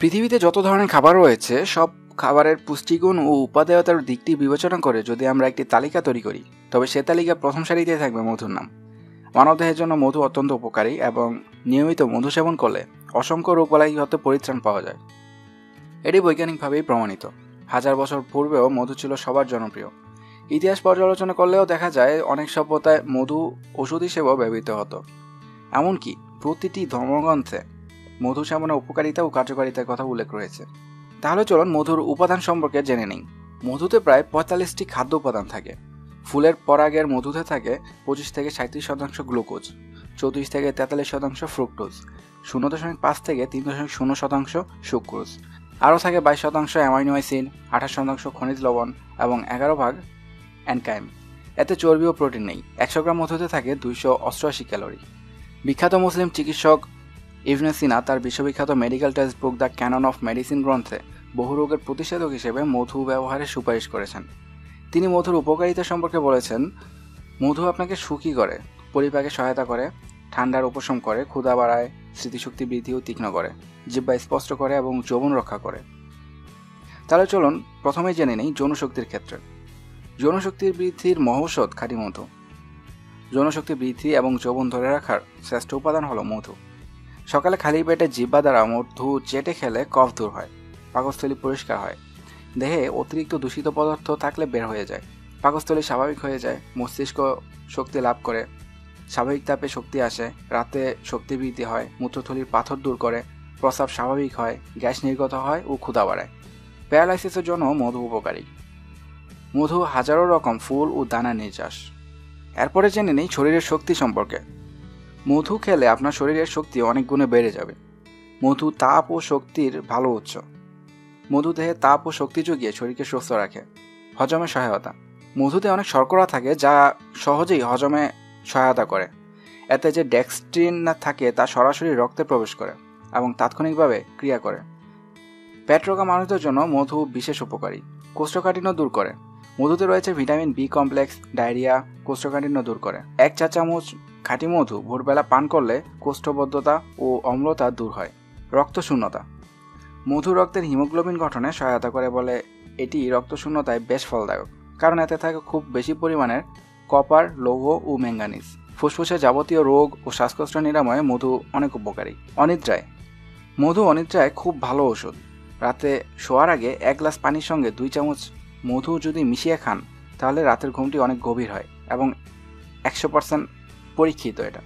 পৃথিবীতে যত ধরনের খাবার রয়েছে সব খাবারের পুষ্টিগুণ ও উপাদেয়তার দিকটি বিবেচনা করে যদি আমরা একটি তালিকা তৈরি করি, তবে সে তালিকা প্রথম সারিতে থাকবে মধুর নাম। মানবদেহের জন্য মধু অত্যন্ত উপকারী এবং নিয়মিত মধু সেবন করলে অসংখ্য রোগবালাই হতে পরিত্রাণ পাওয়া যায়। এটি বৈজ্ঞানিকভাবেই প্রমাণিত। হাজার বছর পূর্বেও মধু ছিল সবার জনপ্রিয়। ইতিহাস পর্যালোচনা করলেও দেখা যায় অনেক সভ্যতায় মধু ওষুধ হিসেবেও ব্যবহৃত হতো। এমনকি প্রতিটি ধর্মগ্রন্থে মধু সেবনের উপকারিতা ও কার্যকারিতার কথা উল্লেখ রয়েছে। তাহলে চলুন মধুর উপাদান সম্পর্কে জেনে নিই। মধুতে প্রায় ৪৫টি খাদ্য উপাদান থাকে। ফুলের পরাগের মধুতে থাকে ২৫ থেকে ৩৭% গ্লুকোজ, ৩৪ থেকে ৪৩% ফ্রুক্টোজ, ০.৫ থেকে ৩.০% সুক্রোজ, আরও থাকে ২২% অ্যামাইনো অ্যাসিড, ২৮% খনিজ লবণ এবং ১১% এনজাইম। এতে চর্বি ও প্রোটিন নেই। ১০০ গ্রাম মধুতে থাকে ২৮৮ ক্যালোরি। বিখ্যাত মুসলিম চিকিৎসক ইবনে সিনা তার বিশ্ববিখ্যাত medical textbook the canon of medicine গ্রন্থে বহু রোগের প্রতিষেধক হিসেবে মধু ব্যবহারের সুপারিশ করেছেন। তিনি মধুর উপকারিতা সম্পর্কে বলেছেন, মধু আপনাকে সুখী করে, পরিপাকে সহায়তা করে, ঠান্ডার উপশম করে, ক্ষুধা বাড়ায়, স্মৃতিশক্তি বৃদ্ধি ও তীক্ষ্ণ করে, জিহ্বা স্পষ্ট করে এবং যৌবন রক্ষা করে। তাহলে চলুন প্রথমেই জেনে নেই যৌনশক্তির ক্ষেত্রে। যৌনশক্তির বৃদ্ধির মহৌষধ খাঁটি মধু। যৌনশক্তি বৃদ্ধি এবং যৌবন ধরে রাখার শ্রেষ্ঠ উপাদান হলো মধু। সকালে খালি পেটে জিহ্বা দ্বারা মধু চেটে খেলে কফ দূর হয়, পাকস্থলী পরিষ্কার হয়, দেহে অতিরিক্ত দূষিত পদার্থ থাকলে বের হয়ে যায়, পাকস্থলী স্বাভাবিক হয়ে যায়, মস্তিষ্ক শক্তি লাভ করে, স্বাভাবিক তাপে শক্তি আসে, রাতে শক্তি বৃদ্ধি হয়, মূত্রথলির পাথর দূর করে, প্রস্রাব স্বাভাবিক হয়, গ্যাস নির্গত হয় ও ক্ষুধা বাড়ায়। প্যারালাইসিসের জন্য মধু উপকারী। মধু হাজারো রকম ফুল ও দানার নির্যাস। এরপরে জেনে নেই শরীরের শক্তি সম্পর্কে। মধু খেলে আপনার শরীরের শক্তি অনেক গুণে বেড়ে যাবে। মধু তাপ ও শক্তির ভালো উৎস। মধু দেহে তাপ ও শক্তি জুগিয়ে শরীরকে সুস্থ রাখে। হজমে সহায়তা। মধুতে অনেক শর্করা থাকে যা সহজেই হজমে সহায়তা করে। এতে যে ডেক্সট্রিন থাকে তা সরাসরি রক্তে প্রবেশ করে এবং তাৎক্ষণিকভাবে ক্রিয়া করে। পেট রোগা মানুষদের জন্য মধু বিশেষ উপকারী। কোষ্ঠকাঠিন্য দূর করে। মধুতে রয়েছে ভিটামিন বি কমপ্লেক্স, ডায়রিয়া, কোষ্ঠকাঠিন্য দূর করে। ১ চা চামচ খাঁটি মধু ভোরবেলা পান করলে কোষ্ঠবদ্ধতা ও অম্লতা দূর হয়। রক্তশূন্যতা। মধু রক্তের হিমোগ্লোবিন গঠনে সহায়তা করে বলে এটি রক্তশূন্যতায় বেশ ফলদায়ক, কারণ এতে থাকে খুব বেশি পরিমাণের কপার, লৌহ ও ম্যাঙ্গানিজ। ফুসফুসে যাবতীয় রোগ ও শ্বাসকষ্ট নিরাময়ে মধু অনেক উপকারী। অনিদ্রায়। মধু অনিদ্রায় খুব ভালো ওষুধ। রাতে শোয়ার আগে ১ গ্লাস পানির সঙ্গে ২ চামচ মধু যদি মিশিয়ে খান তাহলে রাতের ঘুমটি অনেক গভীর হয় এবং ১০০% পরীক্ষিত এটা।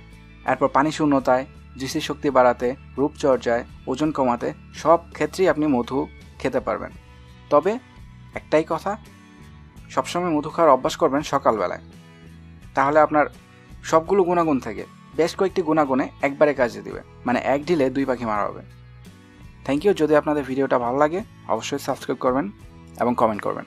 এরপর পানি শূন্যতায়, দৃষ্টিশক্তি বাড়াতে, রূপচর্চায়, ওজন কমাতে সব ক্ষেত্রেই আপনি মধু খেতে পারবেন। তবে একটাই কথা, সবসময় মধু খাওয়ার অভ্যাস করবেন সকালবেলায়। তাহলে আপনার সবগুলো গুণাগুণ থেকে বেশ কয়েকটি গুণাগুণে একবারে কাজে দিবে, মানে এক ঢিলে ২ পাখি মারা হবে। Thank you. যদি আপনাদের ভিডিওটা ভালো লাগে অবশ্যই সাবস্ক্রাইব করবেন এবং কমেন্ট করবেন।